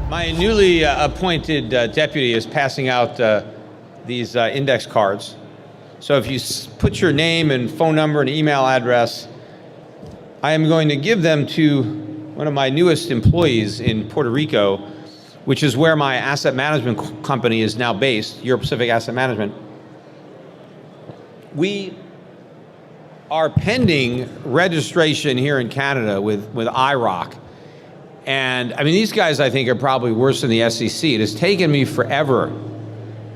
My newly appointed deputy is passing out these index cards. So if you put your name and phone number and email address, I am going to give them to one of my newest employees in Puerto Rico, which is where my asset management company is now based, Euro Pacific Asset Management. We are pending registration here in Canada with IROC. And I mean, these guys, I think, are probably worse than the SEC. It has taken me forever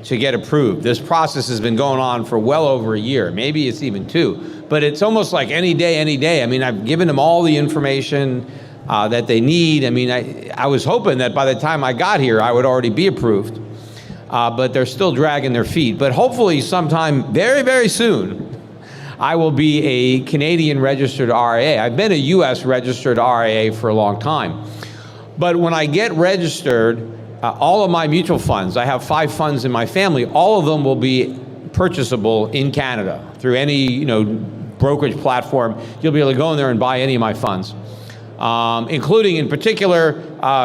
to get approved. This process has been going on for well over a year. Maybe it's even 2, but it's almost like any day, any day. I mean, I've given them all the information that they need. I mean, I was hoping that by the time I got here, I would already be approved, but they're still dragging their feet. But hopefully sometime very, very soon, I will be a Canadian registered RIA. I've been a US registered RIA for a long time. But when I get registered, all of my mutual funds, I have 5 funds in my family, all of them will be purchasable in Canada through any brokerage platform. You'll be able to go in there and buy any of my funds. Including in particular,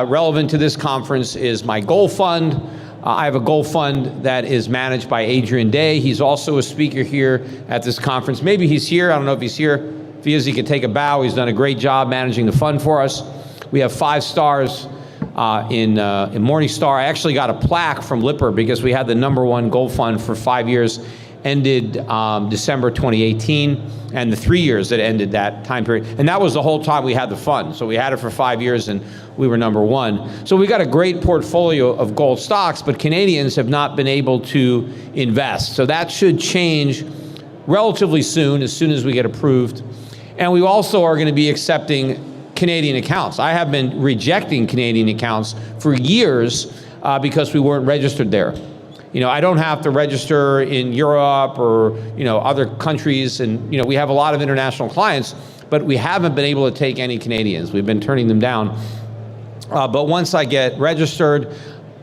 relevant to this conference is my gold fund. I have a gold fund that is managed by Adrian Day. He's also a speaker here at this conference. Maybe he's here, I don't know if he's here. If he is, he could take a bow. He's done a great job managing the fund for us. We have 5 stars in Morningstar. I actually got a plaque from Lipper because we had the #1 gold fund for 5 years, ended December 2018, and the 3 years that ended that time period. And that was the whole time we had the fund. So we had it for 5 years and we were #1. So we got a great portfolio of gold stocks, but Canadians have not been able to invest. So that should change relatively soon as we get approved. And we also are going to be accepting Canadian accounts. I have been rejecting Canadian accounts for years because we weren't registered there. I don't have to register in Europe or other countries, and we have a lot of international clients, but we haven't been able to take any Canadians. We've been turning them down. But once I get registered,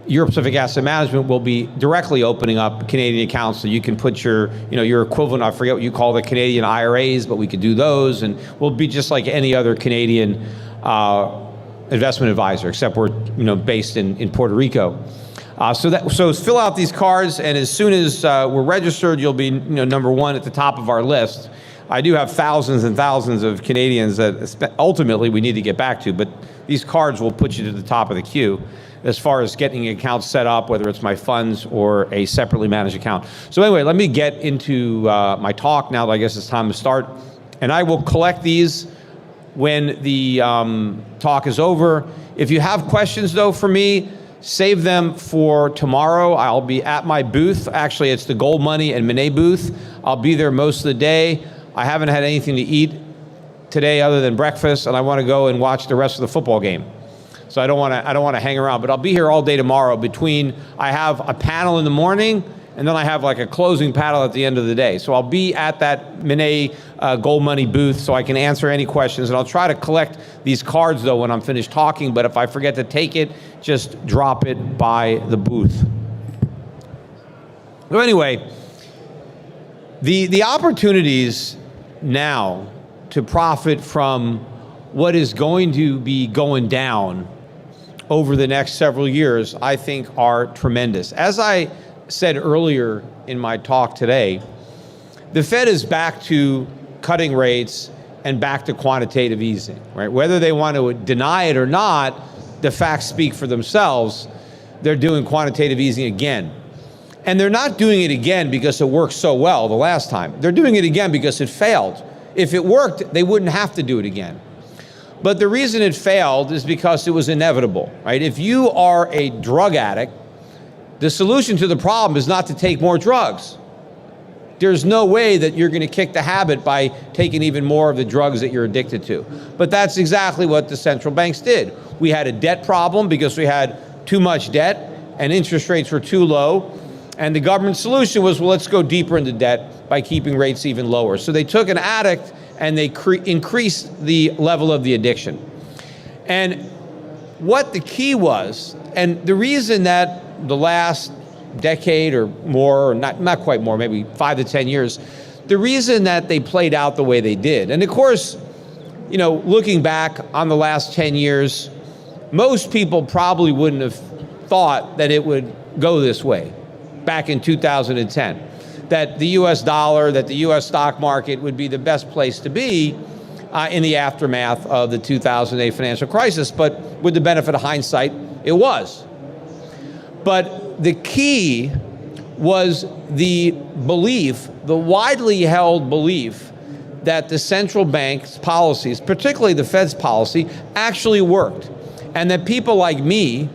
Euro Pacific Asset Management will be directly opening up Canadian accounts, so you can put your equivalent, I forget what you call the Canadian IRAs, but we could do those, and we'll be just like any other Canadian investment advisor, except we're based in Puerto Rico. So fill out these cards, and as soon as we're registered, you'll be #1 at the top of our list. I do have thousands and thousands of Canadians that ultimately we need to get back to, but these cards will put you to the top of the queue as far as getting accounts set up, whether it's my funds or a separately managed account. So anyway, let me get into my talk now that I guess it's time to start. And I will collect these when the talk is over. If you have questions though for me, save them for tomorrow. I'll be at my booth. Actually, it's the Gold Money and Monet booth. I'll be there most of the day. I haven't had anything to eat today other than breakfast, and I want to go and watch the rest of the football game. So I don't want to hang around, but I'll be here all day tomorrow. I have a panel in the morning, and then I have like a closing panel at the end of the day. So I'll be at that Monet Gold Money booth so I can answer any questions, and I'll try to collect these cards though when I'm finished talking, but if I forget to take it, just drop it by the booth. So anyway, the opportunities now to profit from what is going to be going down over the next several years, I think are tremendous. As I said earlier in my talk today, the Fed is back to cutting rates and back to quantitative easing, right? Whether they want to deny it or not, the facts speak for themselves. They're doing quantitative easing again. And they're not doing it again because it worked so well the last time. They're doing it again because it failed. If it worked, they wouldn't have to do it again. But the reason it failed is because it was inevitable, right? If you are a drug addict, the solution to the problem is not to take more drugs. There's no way that you're going to kick the habit by taking even more of the drugs that you're addicted to. But that's exactly what the central banks did. We had a debt problem because we had too much debt and interest rates were too low. And the government solution was, well, let's go deeper into debt by keeping rates even lower. So they took an addict and they increased the level of the addiction. And what the key was, and the reason that the last decade or more, or not quite more, maybe 5 to 10 years, the reason that they played out the way they did, and of course, looking back on the last 10 years, most people probably wouldn't have thought that it would go this way back in 2010, that the US dollar, that the US stock market would be the best place to be in the aftermath of the 2008 financial crisis. But with the benefit of hindsight, it was. But the key was the belief, the widely held belief, that the central bank's policies, particularly the Fed's policy, actually worked. And that people like me,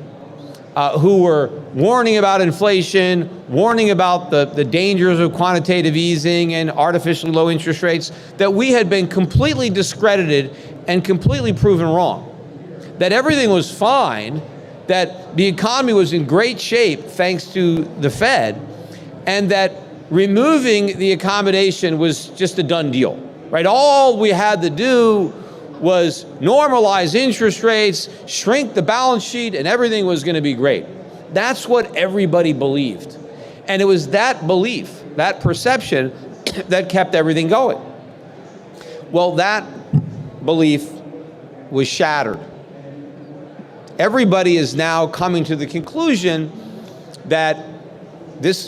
who were warning about inflation, warning about the dangers of quantitative easing and artificially low interest rates, that we had been completely discredited and completely proven wrong. That everything was fine, that the economy was in great shape thanks to the Fed, and that removing the accommodation was just a done deal, right? All we had to do was normalize interest rates, shrink the balance sheet, and everything was going to be great. That's what everybody believed. And it was that belief, that perception, that kept everything going. Well, that belief was shattered. Everybody is now coming to the conclusion that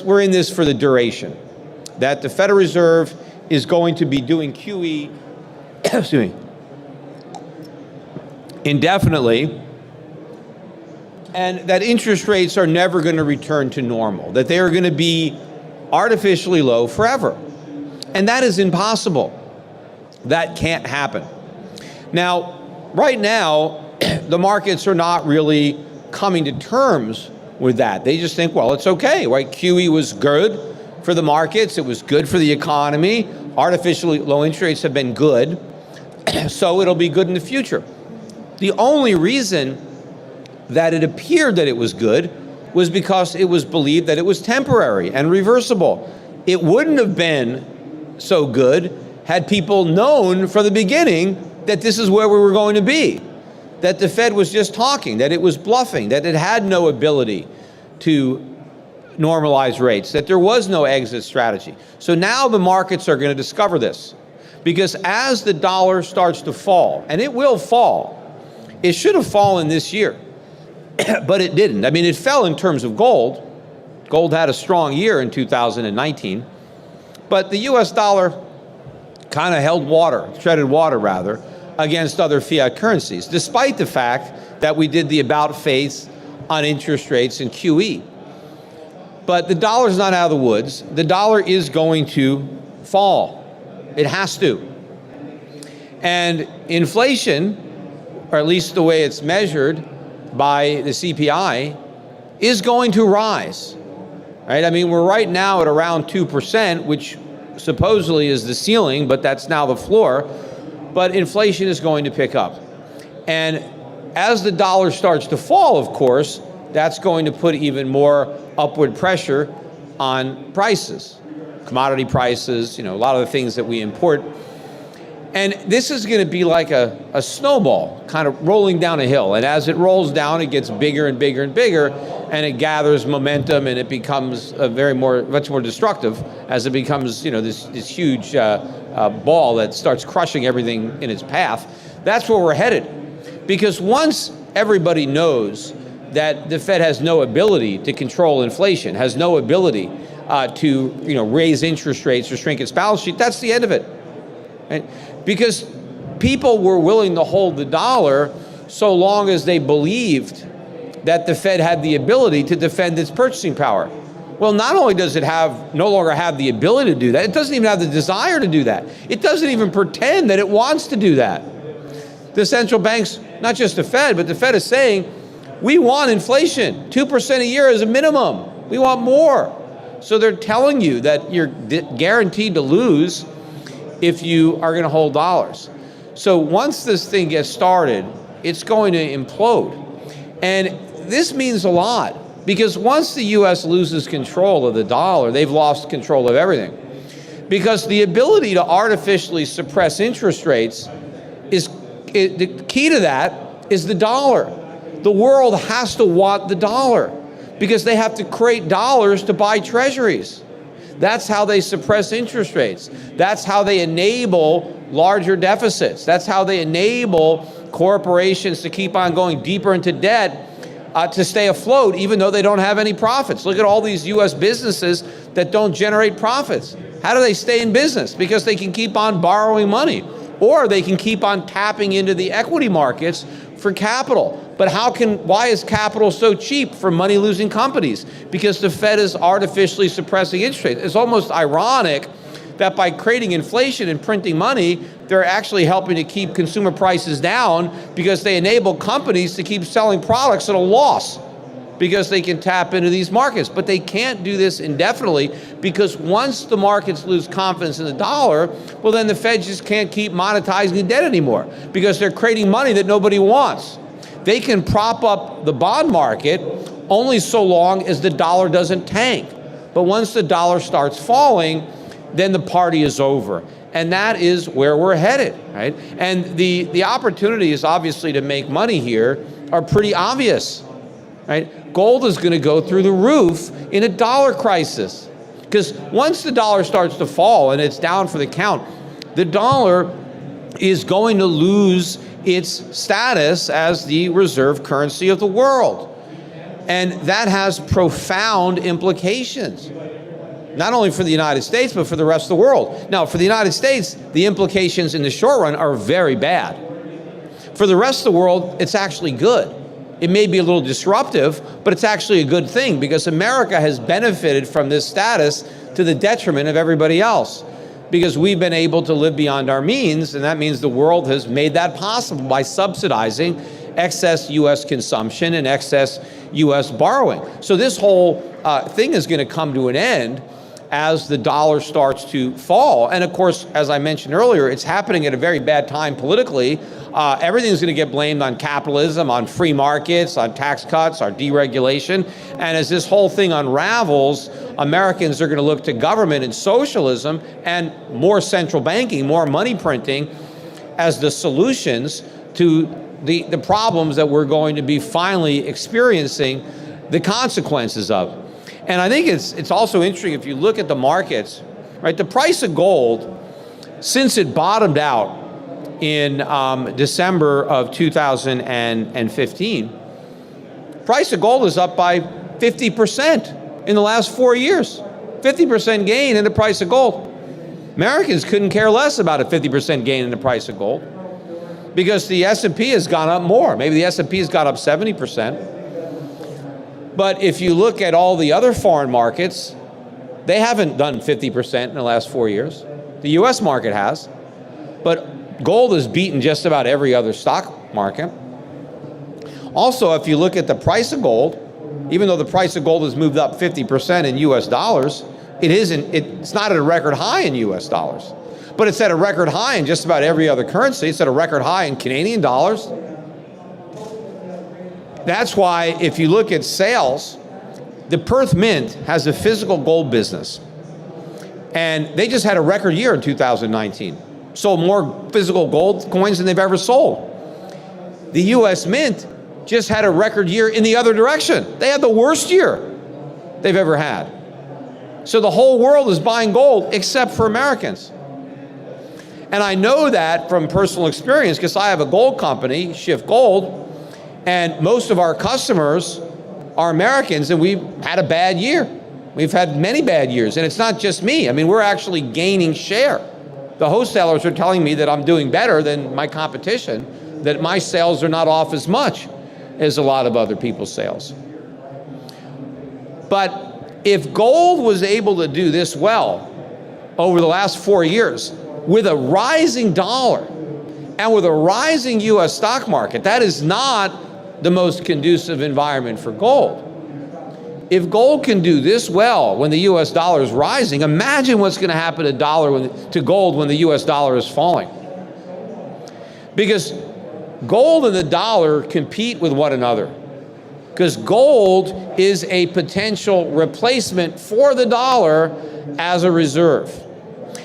we're in this for the duration, that the Federal Reserve is going to be doing QE indefinitely, and that interest rates are never going to return to normal, that they are going to be artificially low forever. And that is impossible. That can't happen. Now, right now, the markets are not really coming to terms with that. They just think, well, it's okay, right? QE was good for the markets. It was good for the economy. Artificially low interest rates have been good, so it'll be good in the future. The only reason that it appeared that it was good was because it was believed that it was temporary and reversible. It wouldn't have been so good had people known from the beginning that this is where we were going to be, that the Fed was just talking, that it was bluffing, that it had no ability to normalize rates, that there was no exit strategy. So now the markets are going to discover this, because as the dollar starts to fall, and it will fall, it should have fallen this year, but it didn't. I mean, it fell in terms of gold. Gold had a strong year in 2019, but the US dollar kind of held water, treaded water rather, against other fiat currencies, despite the fact that we did the about face on interest rates and QE. But the dollar's not out of the woods. The dollar is going to fall. It has to. And inflation, or at least the way it's measured by the CPI, is going to rise, right? I mean, we're right now at around 2%, which supposedly is the ceiling, but that's now the floor. But inflation is going to pick up. And as the dollar starts to fall, of course, that's going to put even more upward pressure on prices, commodity prices, a lot of the things that we import. And this is going to be like a snowball kind of rolling down a hill. And as it rolls down, it gets bigger and bigger and bigger, and it gathers momentum, and it becomes much more destructive as it becomes, this huge ball that starts crushing everything in its path. That's where we're headed. Because once everybody knows that the Fed has no ability to control inflation, has no ability to raise interest rates or shrink its balance sheet, that's the end of it. Right? Because people were willing to hold the dollar so long as they believed that the Fed had the ability to defend its purchasing power. Well, not only does it no longer have the ability to do that, it doesn't even have the desire to do that. It doesn't even pretend that it wants to do that. The central banks, not just the Fed, but the Fed is saying, we want inflation, 2% a year is a minimum. We want more. So they're telling you that you're guaranteed to lose if you are going to hold dollars. So once this thing gets started, it's going to implode. And this means a lot, because once the US loses control of the dollar, they've lost control of everything. Because the ability to artificially suppress interest rates the key to that is the dollar. The world has to want the dollar because they have to create dollars to buy treasuries. That's how they suppress interest rates. That's how they enable larger deficits. That's how they enable corporations to keep on going deeper into debt to stay afloat, even though they don't have any profits. Look at all these US businesses that don't generate profits. How do they stay in business? Because they can keep on borrowing money, or they can keep on tapping into the equity markets for capital. But why is capital so cheap for money-losing companies? Because the Fed is artificially suppressing interest rates. It's almost ironic that by creating inflation and printing money, they're actually helping to keep consumer prices down, because they enable companies to keep selling products at a loss because they can tap into these markets. But they can't do this indefinitely, because once the markets lose confidence in the dollar, well, then the Fed just can't keep monetizing the debt anymore, because they're creating money that nobody wants. They can prop up the bond market only so long as the dollar doesn't tank. But once the dollar starts falling, then the party is over. And that is where we're headed, right? And the opportunities, obviously, to make money here are pretty obvious, right? Gold is going to go through the roof in a dollar crisis. Because once the dollar starts to fall and it's down for the count, the dollar is going to lose its status as the reserve currency of the world. And that has profound implications, not only for the United States, but for the rest of the world. Now, for the United States, the implications in the short run are very bad. For the rest of the world, it's actually good. It may be a little disruptive, but it's actually a good thing, because America has benefited from this status to the detriment of everybody else, because we've been able to live beyond our means, and that means the world has made that possible by subsidizing excess U.S. consumption and excess U.S. borrowing. So this whole thing is going to come to an end as the dollar starts to fall. And of course, as I mentioned earlier, it's happening at a very bad time politically. Everything's going to get blamed on capitalism, on free markets, on tax cuts, on deregulation. And as this whole thing unravels, Americans are going to look to government and socialism and more central banking, more money printing as the solutions to the problems that we're going to be finally experiencing the consequences of. And I think it's also interesting, if you look at the markets, right? The price of gold, since it bottomed out in December of 2015, price of gold is up by 50% in the last 4 years. 50% gain in the price of gold. Americans couldn't care less about a 50% gain in the price of gold, because the S&P has gone up more. Maybe the S&P has gone up 70%. But if you look at all the other foreign markets, they haven't done 50% in the last 4 years. The US market has. But gold has beaten just about every other stock market. Also, if you look at the price of gold, even though the price of gold has moved up 50% in US dollars, it's not at a record high in US dollars. But it's at a record high in just about every other currency. It's at a record high in Canadian dollars. That's why if you look at sales, the Perth Mint has a physical gold business. And they just had a record year in 2019. Sold more physical gold coins than they've ever sold. The US Mint just had a record year in the other direction. They had the worst year they've ever had. So the whole world is buying gold except for Americans. And I know that from personal experience, because I have a gold company, Shift Gold, and most of our customers are Americans, and we've had a bad year. We've had many bad years, and it's not just me. I mean, we're actually gaining share. The wholesalers are telling me that I'm doing better than my competition, that my sales are not off as much as a lot of other people's sales. But if gold was able to do this well over the last 4 years, with a rising dollar and with a rising US stock market, that is not the most conducive environment for gold. If gold can do this well when the US dollar is rising, imagine what's going to happen to gold when the US dollar is falling. Because gold and the dollar compete with one another. Because gold is a potential replacement for the dollar as a reserve.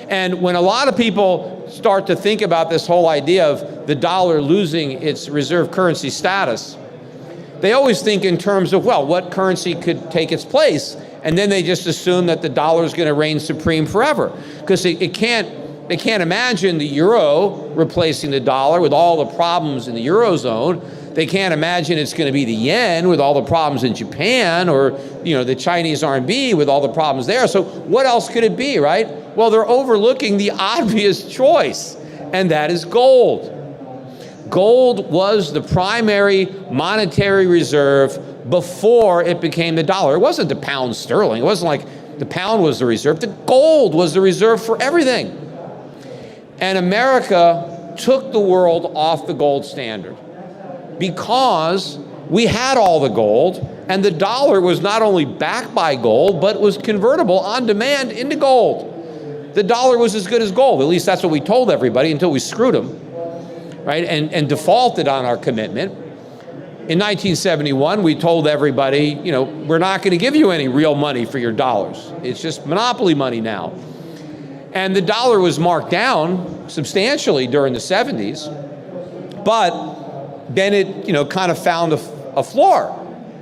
And when a lot of people start to think about this whole idea of the dollar losing its reserve currency status, they always think in terms of, well, what currency could take its place? and then they just assume that the dollar is going to reign supreme forever, because they can't imagine the euro replacing the dollar with all the problems in the Eurozone. They can't imagine it's going to be the yen with all the problems in Japan, or the Chinese RMB with all the problems there. So what else could it be, right? Well, they're overlooking the obvious choice, and that is gold. Gold was the primary monetary reserve before it became the dollar. It wasn't the pound sterling. It wasn't like the pound was the reserve. The gold was the reserve for everything. And America took the world off the gold standard because we had all the gold, and the dollar was not only backed by gold, but was convertible on demand into gold. The dollar was as good as gold. At least that's what we told everybody until we screwed them, right? And defaulted on our commitment. In 1971, we told everybody, we're not going to give you any real money for your dollars. It's just monopoly money now. And the dollar was marked down substantially during the 70s, but then it kind of found a floor,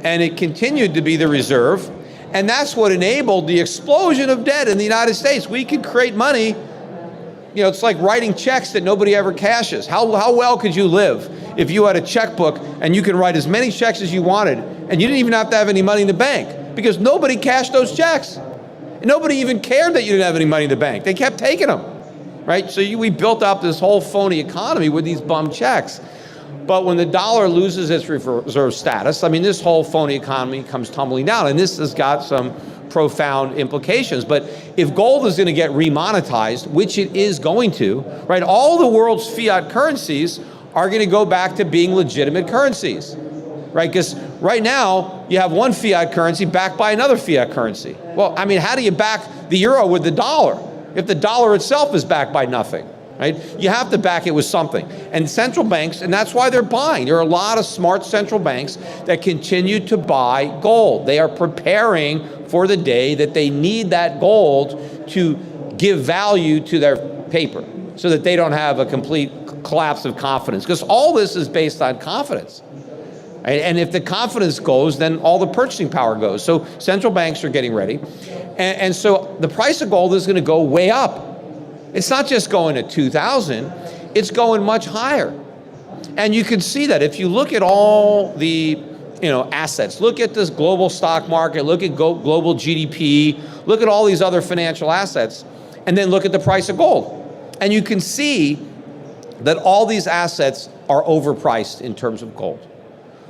and it continued to be the reserve, and that's what enabled the explosion of debt in the United States. We could create money. It's like writing checks that nobody ever cashes. How well could you live if you had a checkbook and you could write as many checks as you wanted, and you didn't even have to have any money in the bank, because nobody cashed those checks. Nobody even cared that you didn't have any money in the bank. They kept taking them, right? So we built up this whole phony economy with these bum checks. But when the dollar loses its reserve status, this whole phony economy comes tumbling down, and this has got some profound implications. But if gold is going to get remonetized, which it is going to, right, all the world's fiat currencies are going to go back to being legitimate currencies, right? Because right now, you have one fiat currency backed by another fiat currency. Well, how do you back the euro with the dollar if the dollar itself is backed by nothing? Right? You have to back it with something. And central banks, and that's why they're buying. There are a lot of smart central banks that continue to buy gold. They are preparing for the day that they need that gold to give value to their paper so that they don't have a complete collapse of confidence. Because all this is based on confidence. Right? And if the confidence goes, then all the purchasing power goes. So central banks are getting ready. And so the price of gold is going to go way up. It's not just going to 2,000, it's going much higher. And you can see that if you look at all the assets, look at this global stock market, look at global GDP, look at all these other financial assets, and then look at the price of gold. And you can see that all these assets are overpriced in terms of gold,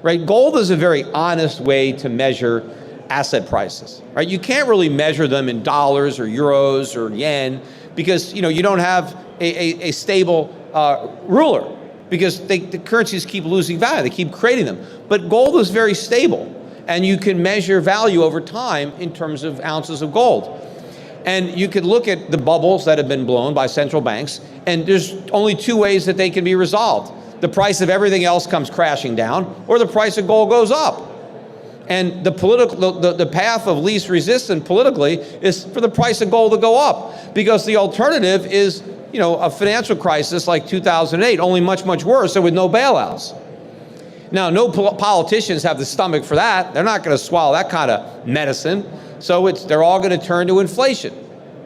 right? Gold is a very honest way to measure asset prices, right? You can't really measure them in dollars or euros or yen, because you don't have a stable ruler, because the currencies keep losing value, they keep creating them. But gold is very stable, and you can measure value over time in terms of ounces of gold. And you could look at the bubbles that have been blown by central banks, and there's only two ways that they can be resolved. The price of everything else comes crashing down, or the price of gold goes up. And the path of least resistance politically is for the price of gold to go up, because the alternative is, a financial crisis like 2008, only much, much worse, and with no bailouts. Now, no politicians have the stomach for that. They're not going to swallow that kind of medicine. So they're all going to turn to inflation.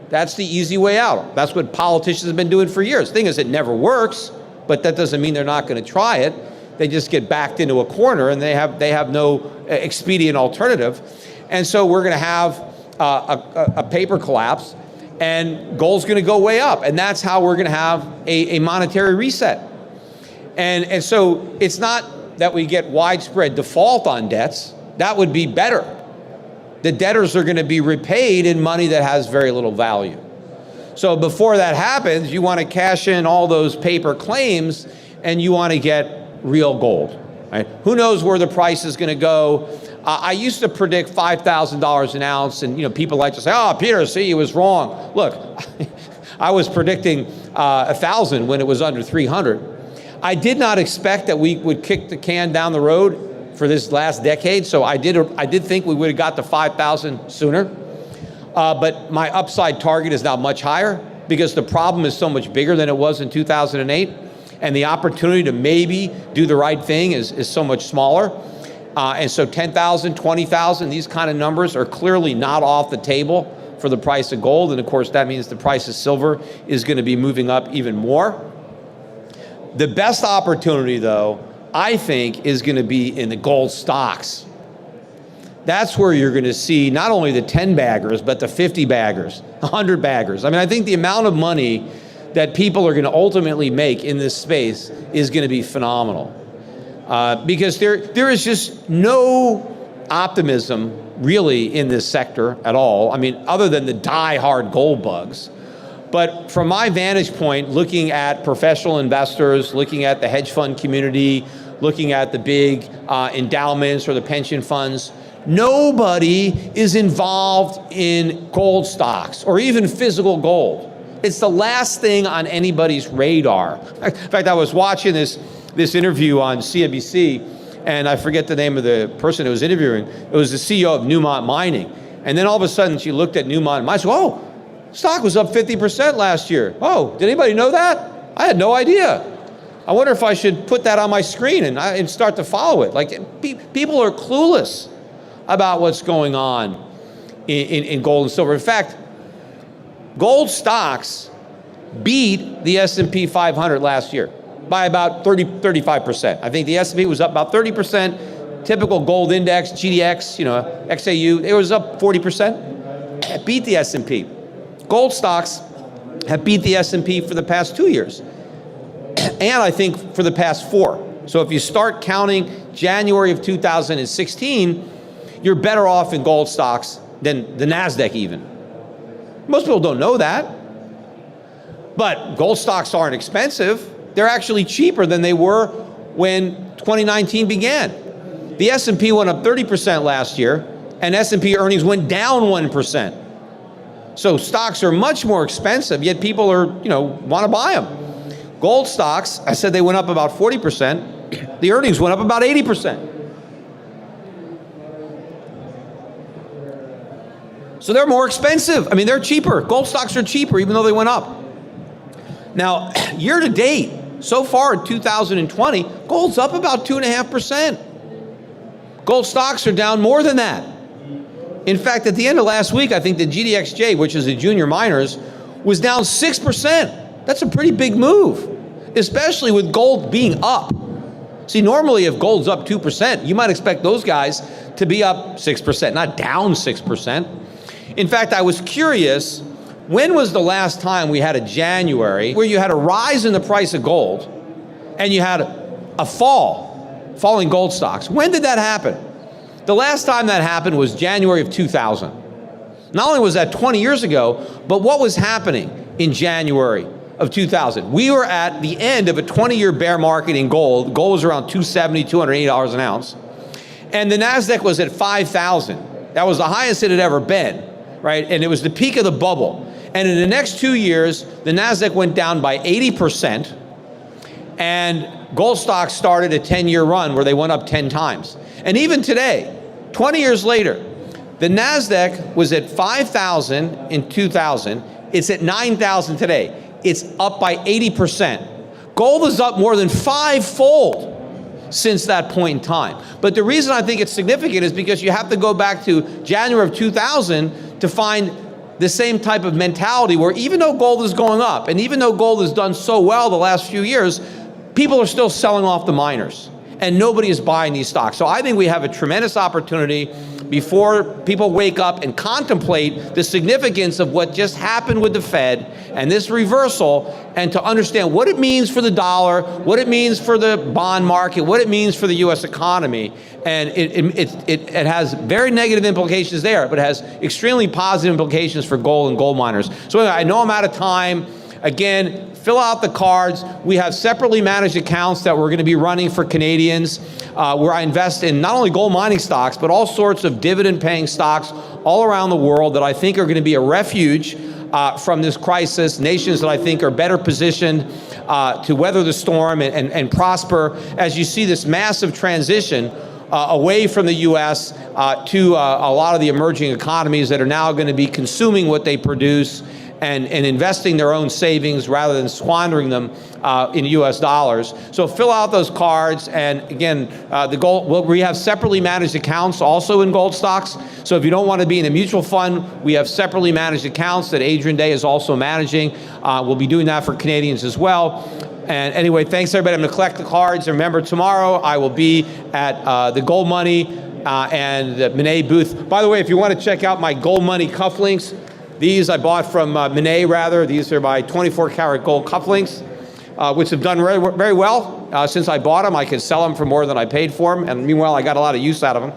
That's the easy way out. That's what politicians have been doing for years. The thing is, it never works, but that doesn't mean they're not going to try it. They just get backed into a corner, and they have no expedient alternative. And so we're going to have a paper collapse, and gold's going to go way up. And that's how we're going to have a monetary reset. And so it's not that we get widespread default on debts. That would be better. The debtors are going to be repaid in money that has very little value. So before that happens, you want to cash in all those paper claims, and you want to get real gold. Right? Who knows where the price is going to go? I used to predict $5,000 an ounce, and people like to say, "Oh, Peter, see, he was wrong." Look, I was predicting 1,000 when it was under 300. I did not expect that we would kick the can down the road for this last decade, so I did think we would have got to 5,000 sooner. But my upside target is now much higher, because the problem is so much bigger than it was in 2008. And the opportunity to maybe do the right thing is so much smaller. And so 10,000, 20,000, these kind of numbers are clearly not off the table for the price of gold. And of course, that means the price of silver is going to be moving up even more. The best opportunity, though, I think, is going to be in the gold stocks. That's where you're going to see not only the 10 baggers, but the 50 baggers, 100 baggers. I mean, I think the amount of money that people are going to ultimately make in this space is going to be phenomenal. Because there is just no optimism really in this sector at all. I mean, other than the die-hard gold bugs. But from my vantage point, looking at professional investors, looking at the hedge fund community, looking at the big endowments or the pension funds, nobody is involved in gold stocks or even physical gold. It's the last thing on anybody's radar. In fact, I was watching this interview on CNBC, and I forget the name of the person who was interviewing. It was the CEO of Newmont Mining. And then all of a sudden she looked at Newmont Mining. She said, oh, stock was up 50% last year. Oh, did anybody know that? I had no idea. I wonder if I should put that on my screen and start to follow it. Like, people are clueless about what's going on in gold and silver. In fact, gold stocks beat the S&P 500 last year by about 35%. I think the S&P was up about 30%. Typical gold index, GDX, XAU, it was up 40%. It beat the S&P. Gold stocks have beat the S&P for the past 2 years. And I think for the past 4. So if you start counting January of 2016, you're better off in gold stocks than the NASDAQ even. Most people don't know that. But gold stocks aren't expensive. They're actually cheaper than they were when 2019 began. The S&P went up 30% last year, and S&P earnings went down 1%. So stocks are much more expensive, yet people are, want to buy them. Gold stocks, I said they went up about 40%. The earnings went up about 80%. So they're more expensive. I mean, they're cheaper. Gold stocks are cheaper, even though they went up. Now, year to date, so far in 2020, gold's up about 2.5%. Gold stocks are down more than that. In fact, at the end of last week, I think the GDXJ, which is the junior miners, was down 6%. That's a pretty big move, especially with gold being up. See, normally if gold's up 2%, you might expect those guys to be up 6%, not down 6%. In fact, I was curious, when was the last time we had a January where you had a rise in the price of gold and you had a falling gold stocks? When did that happen? The last time that happened was January of 2000. Not only was that 20 years ago, but what was happening in January of 2000? We were at the end of a 20-year bear market in gold. Gold was around $270, $280 an ounce. And the NASDAQ was at 5,000. That was the highest it had ever been, right? And it was the peak of the bubble. And in the next 2 years, the NASDAQ went down by 80%, and gold stocks started a 10-year run where they went up 10 times. And even today, 20 years later, the NASDAQ was at 5,000 in 2000. It's at 9,000 today. It's up by 80%. Gold is up more than 5-fold since that point in time. But the reason I think it's significant is because you have to go back to January of 2000 to find the same type of mentality where even though gold is going up and even though gold has done so well the last few years, people are still selling off the miners and nobody is buying these stocks. So I think we have a tremendous opportunity before people wake up and contemplate the significance of what just happened with the Fed and this reversal, and to understand what it means for the dollar, what it means for the bond market, what it means for the U.S. economy. And it has very negative implications there, but it has extremely positive implications for gold and gold miners. So anyway, I know I'm out of time. Again, fill out the cards. We have separately managed accounts that we're going to be running for Canadians, where I invest in not only gold mining stocks, but all sorts of dividend-paying stocks all around the world that I think are going to be a refuge from this crisis. Nations that I think are better positioned to weather the storm and prosper as you see this massive transition away from the U.S. To a lot of the emerging economies that are now going to be consuming what they produce and investing their own savings rather than squandering them in US dollars. So fill out those cards, and again, we have separately managed accounts also in gold stocks. So if you don't want to be in a mutual fund, we have separately managed accounts that Adrian Day is also managing. We'll be doing that for Canadians as well. And anyway, thanks everybody. I'm going to collect the cards. And remember, tomorrow I will be at the Gold Money and the Monet booth. By the way, if you want to check out my Gold Money cufflinks, these I bought from Monet, rather. These are my 24-karat gold cufflinks, which have done very, very well. Since I bought them, I could sell them for more than I paid for them. And meanwhile, I got a lot of use out of them.